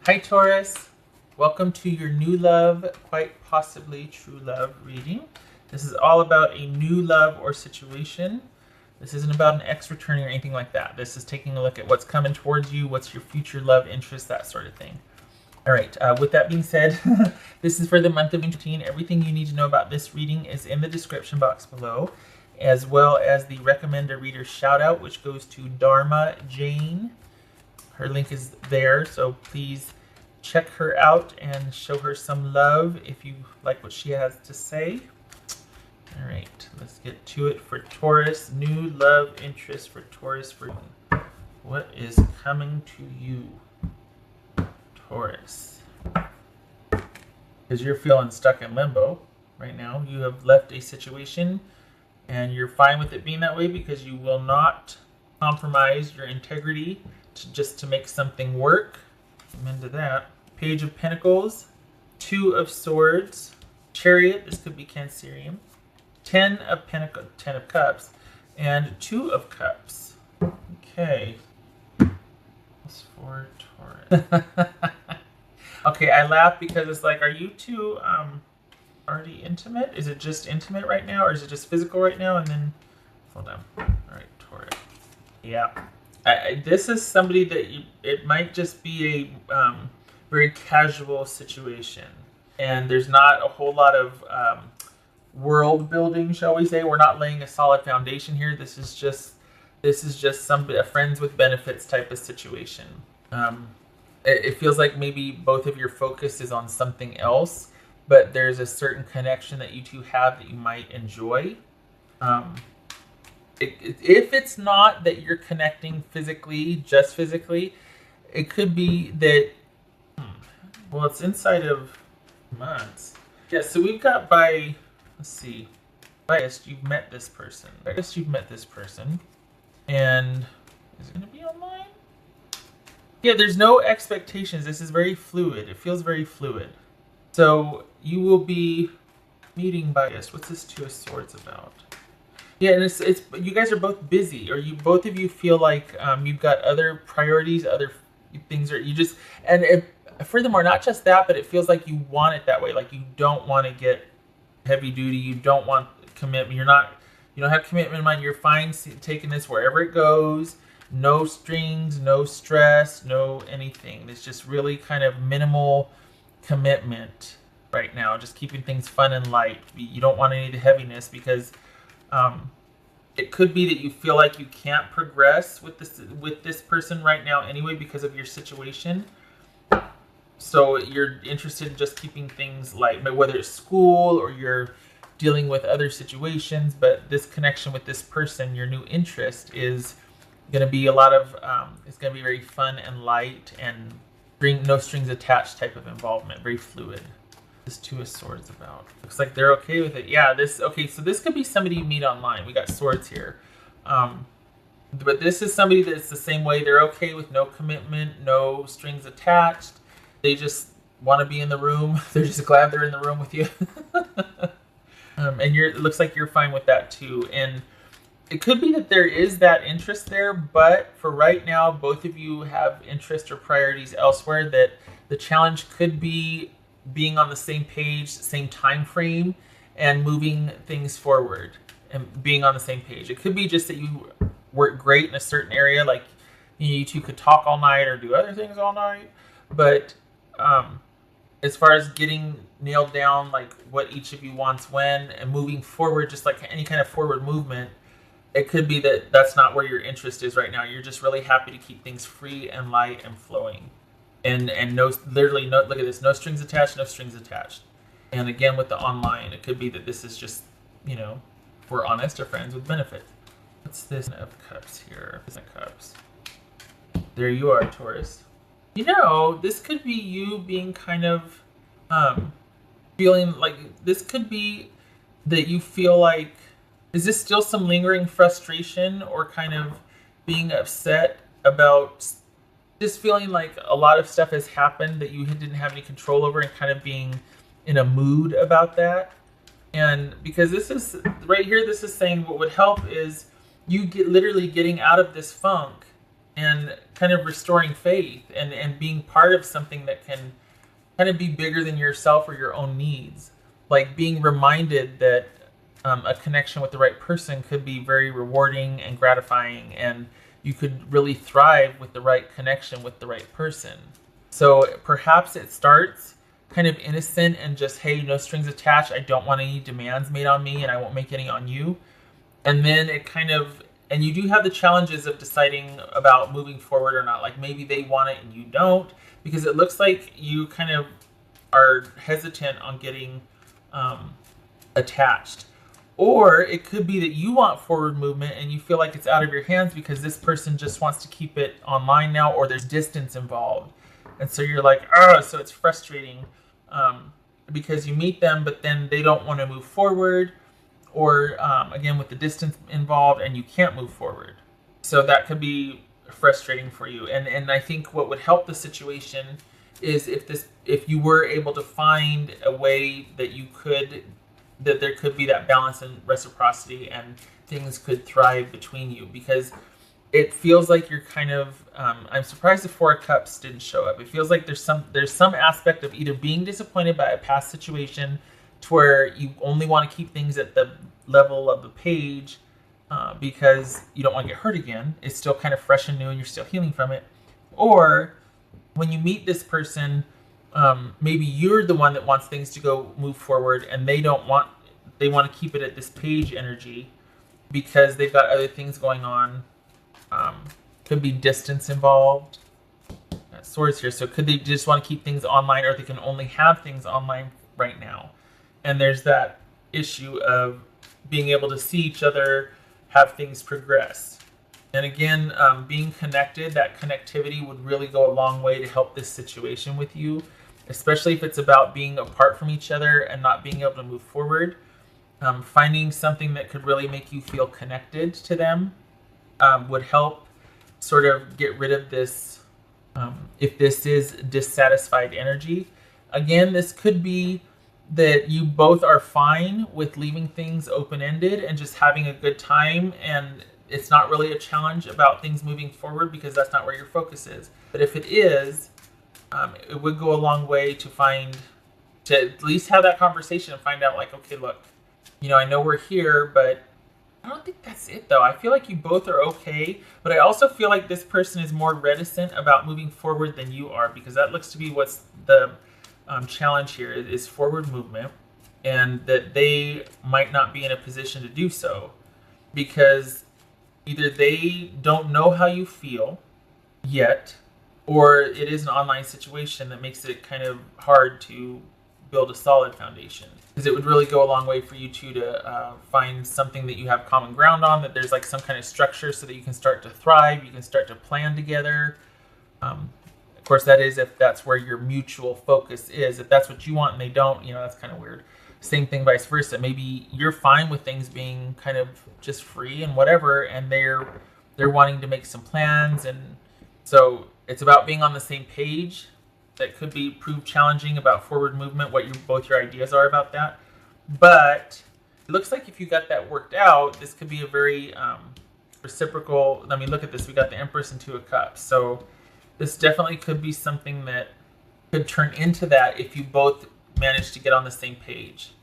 Hi Taurus, welcome to your new love, quite possibly true love reading. This is all about a new love or situation. This isn't about an ex returning or anything like that. This is taking a look at what's coming towards you, what's your future love interest, that sort of thing. All right, with that being said, this is for the month of June. Everything you need to know about this reading is in the description box below, as well as the recommend a reader shout out, which goes to Dharma Jane. Her link is there, so please check her out and show her some love if you like what she has to say. All right, let's get to it for Taurus. New love interest for Taurus for what is coming to you, Taurus? Because you're feeling stuck in limbo right now. You have left a situation and you're fine with it being that way because you will not compromise your integrity just to make something work. I'm into that. Page of Pentacles, Two of Swords, Chariot, this could be Cancerium, 10 of Pentacles, 10 of Cups, and 2 of Cups. Okay. That's for Taurus. Okay, I laugh because it's like, are you two already intimate? Is it just intimate right now, or is it just physical right now? And then, hold on. All right, Taurus. Yeah. This is somebody that it might just be a very casual situation, and there's not a whole lot of world building, shall we say. We're not laying a solid foundation here. This is just a friends with benefits type of situation. It feels like maybe both of your focus is on something else, but there's a certain connection that you two have that you might enjoy. If it's not that you're connecting physically, just physically, it could be that, well, it's inside of months. Yeah, so we've got let's see, biased, you've met this person. Biased, you've met this person. And is it going to be online? Yeah, there's no expectations. This is very fluid. It feels very fluid. So you will be meeting biased. What's this Two of Swords about? Yeah, and it's you guys are both busy, or both of you feel like you've got other priorities, other things, or you just, and furthermore, not just that, but it feels like you want it that way. Like you don't want to get heavy duty, you don't want commitment. You don't have commitment in mind. You're fine taking this wherever it goes. No strings, no stress, no anything. It's just really kind of minimal commitment right now. Just keeping things fun and light. You don't want any of the heaviness because it could be that you feel like you can't progress with this person right now anyway because of your situation. So you're interested in just keeping things light, whether it's school or you're dealing with other situations. But this connection with this person, your new interest, is going to be a lot of, it's going to be very fun and light and no strings attached type of involvement, very fluid. This Two of Swords about. Looks like they're okay with it. Yeah, okay, so this could be somebody you meet online. We got swords here. But this is somebody that's the same way. They're okay with no commitment, no strings attached. They just want to be in the room. They're just glad they're in the room with you. And it looks like you're fine with that too. And it could be that there is that interest there, but for right now, both of you have interest or priorities elsewhere. That the challenge could be being on the same page, same time frame, and moving things forward and being on the same page. It could be just that you work great in a certain area, like you two could talk all night or do other things all night. But as far as getting nailed down, like what each of you wants when, and moving forward, just like any kind of forward movement, it could be that that's not where your interest is right now. You're just really happy to keep things free and light and flowing. And literally, look at this, no strings attached, no strings attached. And again, with the online, it could be that this is just, if we're honest, or friends with benefit. What's this of Cups here? Cups. There you are, Taurus. This could be you being kind of feeling like, this could be that you feel like, is this still some lingering frustration or kind of being upset about just feeling like a lot of stuff has happened that you didn't have any control over, and kind of being in a mood about that? And because this is right here, this is saying what would help is you literally getting out of this funk and kind of restoring faith and being part of something that can kind of be bigger than yourself or your own needs. Like being reminded that a connection with the right person could be very rewarding and gratifying, and you could really thrive with the right connection with the right person. So perhaps it starts kind of innocent and just, hey, no strings attached. I don't want any demands made on me, and I won't make any on you. And then it kind of, and you do have the challenges of deciding about moving forward or not. Like maybe they want it and you don't, because it looks like you kind of are hesitant on getting attached. Or it could be that you want forward movement and you feel like it's out of your hands because this person just wants to keep it online now, or there's distance involved. And so you're like, oh, so it's frustrating because you meet them, but then they don't want to move forward, or again, with the distance involved and you can't move forward. So that could be frustrating for you. And I think what would help the situation is if you were able to find a way that there could be that balance and reciprocity and things could thrive between you, because it feels like you're kind of I'm surprised the Four of Cups didn't show up. It feels like there's some aspect of either being disappointed by a past situation to where you only want to keep things at the level of the page because you don't want to get hurt again. It's still kind of fresh and new and you're still healing from it. Or when you meet this person, maybe you're the one that wants things to move forward, and they want to keep it at this page energy because they've got other things going on. Could be distance involved. Swords here. So could they just want to keep things online, or they can only have things online right now? And there's that issue of being able to see each other, have things progress. And again, being connected, that connectivity would really go a long way to help this situation with you, especially if it's about being apart from each other and not being able to move forward. Finding something that could really make you feel connected to them would help sort of get rid of this, if this is dissatisfied energy. Again, this could be that you both are fine with leaving things open-ended and just having a good time, and it's not really a challenge about things moving forward because that's not where your focus is. But if it is, it would go a long way to at least have that conversation and find out, like, okay, look, I know we're here, but I don't think that's it, though. I feel like you both are okay, but I also feel like this person is more reticent about moving forward than you are, because that looks to be what's the challenge here is forward movement, and that they might not be in a position to do so because either they don't know how you feel yet, or it is an online situation that makes it kind of hard to build a solid foundation. Because it would really go a long way for you two to find something that you have common ground on, that there's like some kind of structure so that you can start to thrive, you can start to plan together. Of course, that is if that's where your mutual focus is. If that's what you want and they don't, that's kind of weird. Same thing vice versa. Maybe you're fine with things being kind of just free and whatever, and they're wanting to make some plans, and so it's about being on the same page. That could be proved challenging about forward movement, what both your ideas are about that. But it looks like if you got that worked out, this could be a very reciprocal. I mean, look at this. We got the Empress and Two of Cups. So this definitely could be something that could turn into that if you both manage to get on the same page.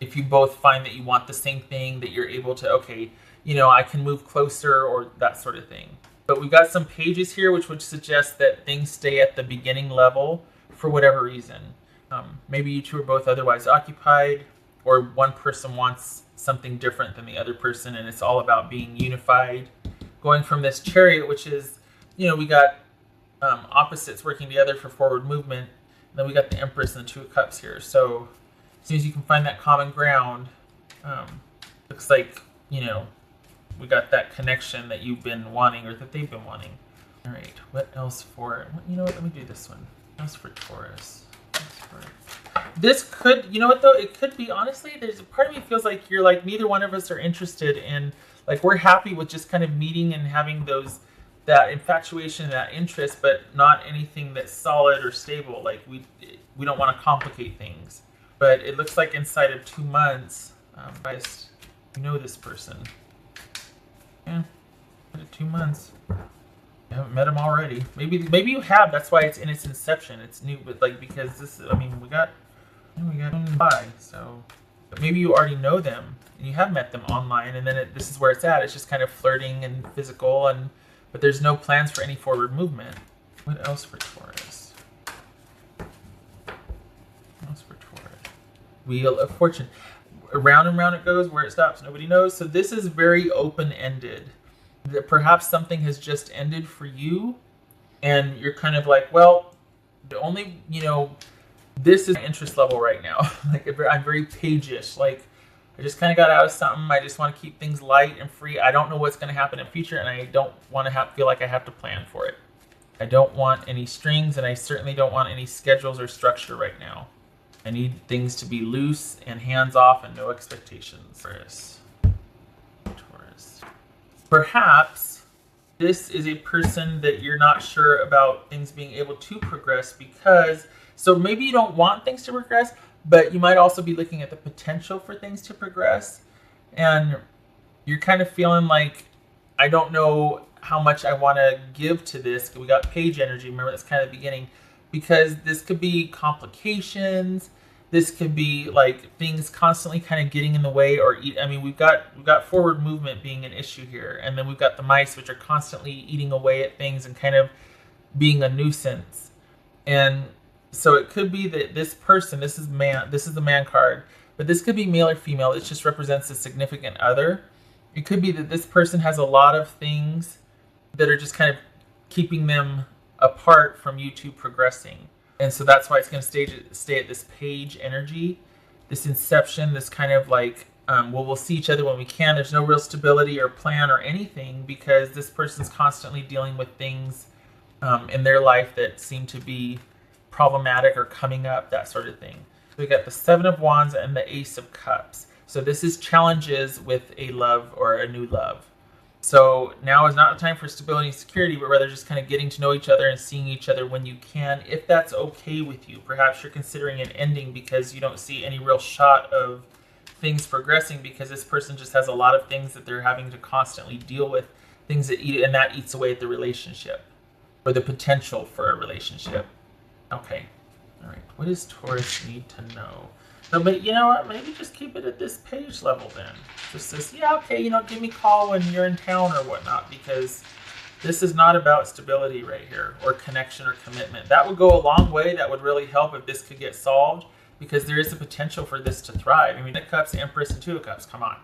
If you both find that you want the same thing, that you're able to, okay, I can move closer, or that sort of thing. But we've got some pages here which would suggest that things stay at the beginning level for whatever reason. Maybe you two are both otherwise occupied, or one person wants something different than the other person, and it's all about being unified. Going from this Chariot, which is, we got opposites working together for forward movement, and then we got the Empress and the Two of Cups here. So as soon as you can find that common ground, looks like, we got that connection that you've been wanting, or that they've been wanting. All right, what else for? Let me do this one. What else for Taurus? This could, though? It could be, honestly, there's a part of me feels like you're like, neither one of us are interested in, like, we're happy with just kind of meeting and having that infatuation, that interest, but not anything that's solid or stable. Like, we don't want to complicate things. But it looks like inside of 2 months, this person. Yeah, 2 months. I haven't met him already. Maybe you have. That's why it's in its inception. It's new, but like because this. I mean, we got by. So but maybe you already know them and you have met them online, and then this is where it's at. It's just kind of flirting and physical, but there's no plans for any forward movement. What else for Taurus? What else for Taurus? Wheel of Fortune. Around and round it goes. Where it stops, nobody knows. So this is very open-ended. That perhaps something has just ended for you, and you're kind of like, well, the only, this is my interest level right now. Like I'm very page-ish. Like I just kind of got out of something. I just want to keep things light and free. I don't know what's going to happen in the future, and I don't want to feel like I have to plan for it. I don't want any strings, and I certainly don't want any schedules or structure right now. I need things to be loose and hands-off and no expectations. Taurus. Perhaps this is a person that you're not sure about things being able to progress because, so maybe you don't want things to progress, but you might also be looking at the potential for things to progress. And you're kind of feeling like, I don't know how much I want to give to this. We got page energy. Remember, that's kind of the beginning. Because this could be complications. This could be like things constantly kind of getting in the way, or I mean, we've got forward movement being an issue here, and then we've got the mice, which are constantly eating away at things and kind of being a nuisance. And so it could be that this person, this is the man card, but this could be male or female. It just represents a significant other. It could be that this person has a lot of things that are just kind of keeping them apart from you two progressing. And so that's why it's going to stay at this page energy, this inception, this kind of like, well, we'll see each other when we can. There's no real stability or plan or anything because this person's constantly dealing with things in their life that seem to be problematic or coming up, that sort of thing. So we got the Seven of Wands and the Ace of Cups. So this is challenges with a love or a new love. So now is not the time for stability and security, but rather just kind of getting to know each other and seeing each other when you can, if that's okay with you. Perhaps you're considering an ending because you don't see any real shot of things progressing because this person just has a lot of things that they're having to constantly deal with, things that eat, and that eats away at the relationship or the potential for a relationship. Okay. All right. What does Taurus need to know? So, but you know what? Maybe just keep it at this page level then. Just says, yeah, okay, give me a call when you're in town or whatnot, because this is not about stability right here or connection or commitment. That would go a long way. That would really help if this could get solved because there is a potential for this to thrive. I mean, the Cups, Empress, and Two of Cups, come on.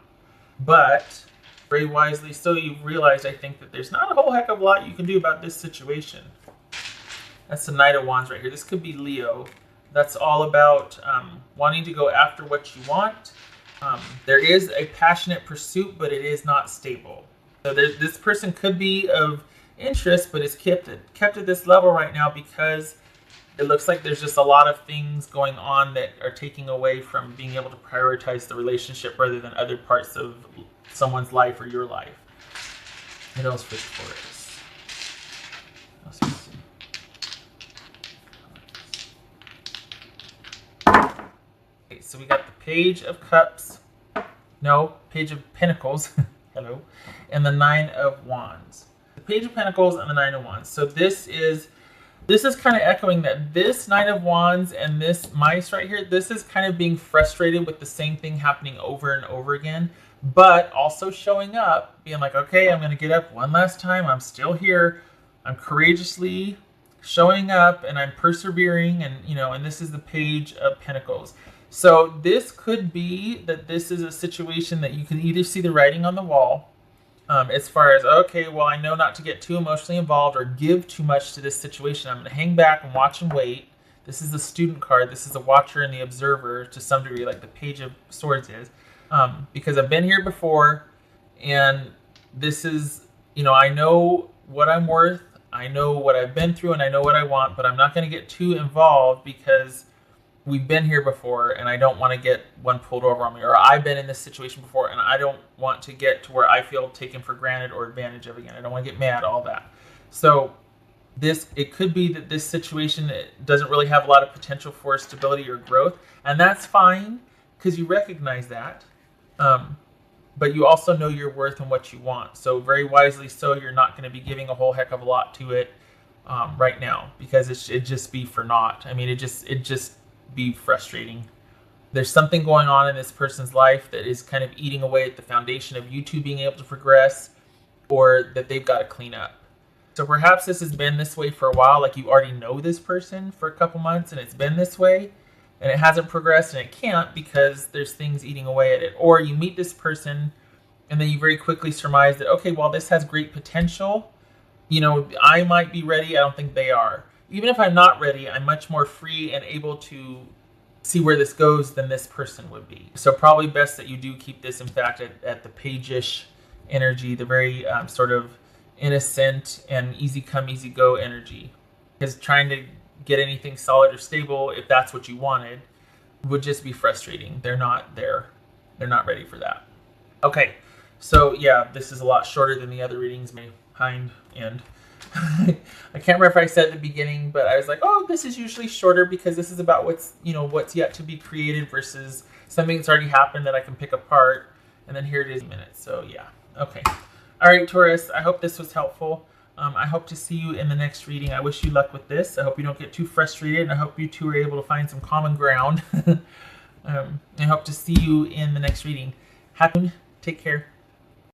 But very wisely so, you've realized, I think, that there's not a whole heck of a lot you can do about this situation. That's the Knight of Wands right here. This could be Leo. That's all about wanting to go after what you want. There is a passionate pursuit, but it is not stable. So this person could be of interest, but it's kept at this level right now because it looks like there's just a lot of things going on that are taking away from being able to prioritize the relationship rather than other parts of someone's life or your life. What else for Taurus? Okay, so we got the Page of Cups. No, Page of Pentacles. Hello. And the Nine of Wands. The Page of Pentacles and the Nine of Wands. So this is kind of echoing that this Nine of Wands and this mice right here, this is kind of being frustrated with the same thing happening over and over again, but also showing up, being like, okay, I'm going to get up one last time. I'm still here. I'm courageously showing up and I'm persevering, and and this is the Page of Pentacles. So this could be that this is a situation that you can either see the writing on the wall as far as, okay, well, I know not to get too emotionally involved or give too much to this situation. I'm going to hang back and watch and wait. This is the Student card. This is the Watcher and the Observer to some degree, like the Page of Swords is. Because I've been here before, and this is, I know what I'm worth. I know what I've been through, and I know what I want, but I'm not going to get too involved because we've been here before and I don't want to get one pulled over on me, or I've been in this situation before and I don't want to get to where I feel taken for granted or advantage of again. I don't want to get mad, all that. So it could be that this situation doesn't really have a lot of potential for stability or growth, and that's fine because you recognize that. but you also know your worth and what you want. So very wisely so, you're not going to be giving a whole heck of a lot to it right now, because it'd just be for naught. I mean, it'd just be frustrating. There's something going on in this person's life that is kind of eating away at the foundation of you two being able to progress, or that they've got to clean up. So perhaps this has been this way for a while, like you already know this person for a couple months and it's been this way and it hasn't progressed, and it can't because there's things eating away at it. Or you meet this person and then you very quickly surmise that, okay, well, this has great potential. You know, I might be ready. I don't think they are. Even if I'm not ready, I'm much more free and able to see where this goes than this person would be. So probably best that you do keep this, in fact, at the page-ish energy, the very sort of innocent and easy come, easy go energy. Because trying to get anything solid or stable, if that's what you wanted, would just be frustrating. They're not there. They're not ready for that. Okay, so yeah, this is a lot shorter than the other readings behind, and I can't remember if I said at the beginning, but I was like, oh, this is usually shorter because this is about what's yet to be created versus something that's already happened that I can pick apart. And then here it is in minutes. So yeah, okay. All right, Taurus, I hope this was helpful. I hope to see you in the next reading. I wish you luck with this. I hope you don't get too frustrated, and I hope you two are able to find some common ground. I hope to see you in the next reading. Take care.